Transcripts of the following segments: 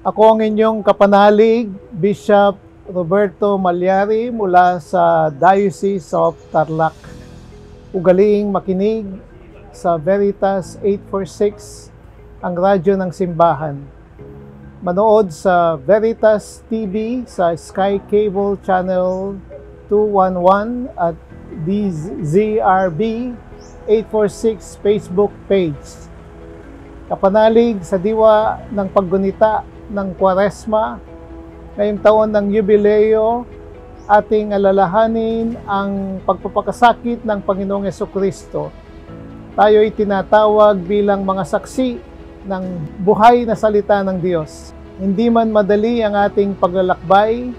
Ako ang inyong kapanalig, Bishop Roberto Malyari mula sa Diocese of Tarlac. Ugaling makinig sa Veritas 846, ang radyo ng simbahan. Manood sa Veritas TV sa Sky Cable Channel 211 at DZRB 846 Facebook page. Kapanalig sa diwa ng paggunita ng Kwaresma, ngayong taon ng Yubileo, ating alalahanin ang pagpapakasakit ng Panginoong Jesucristo. Tayo ay tinatawag bilang mga saksi ng buhay na salita ng Diyos. Hindi man madali ang ating paglalakbay,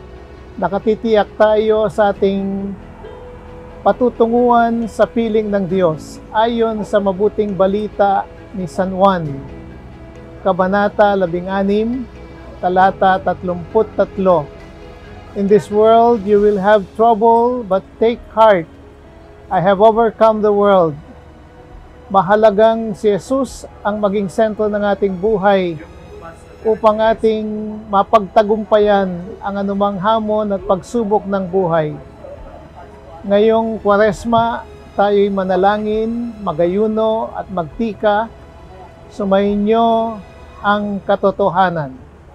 nakatitiyak tayo sa ating patutunguhan sa piling ng Diyos ayon sa mabuting balita ni San Juan, Kabanata 16, talata 33. In this world you will have trouble, but take heart, I have overcome the world. Mahalagang si Jesus ang maging sentro ng ating buhay upang ating mapagtagumpayan ang anumang hamon at pagsubok ng buhay. Ngayong Kwaresma, tayo'y manalangin, magayuno at magtika. Sumainyo ang katotohanan.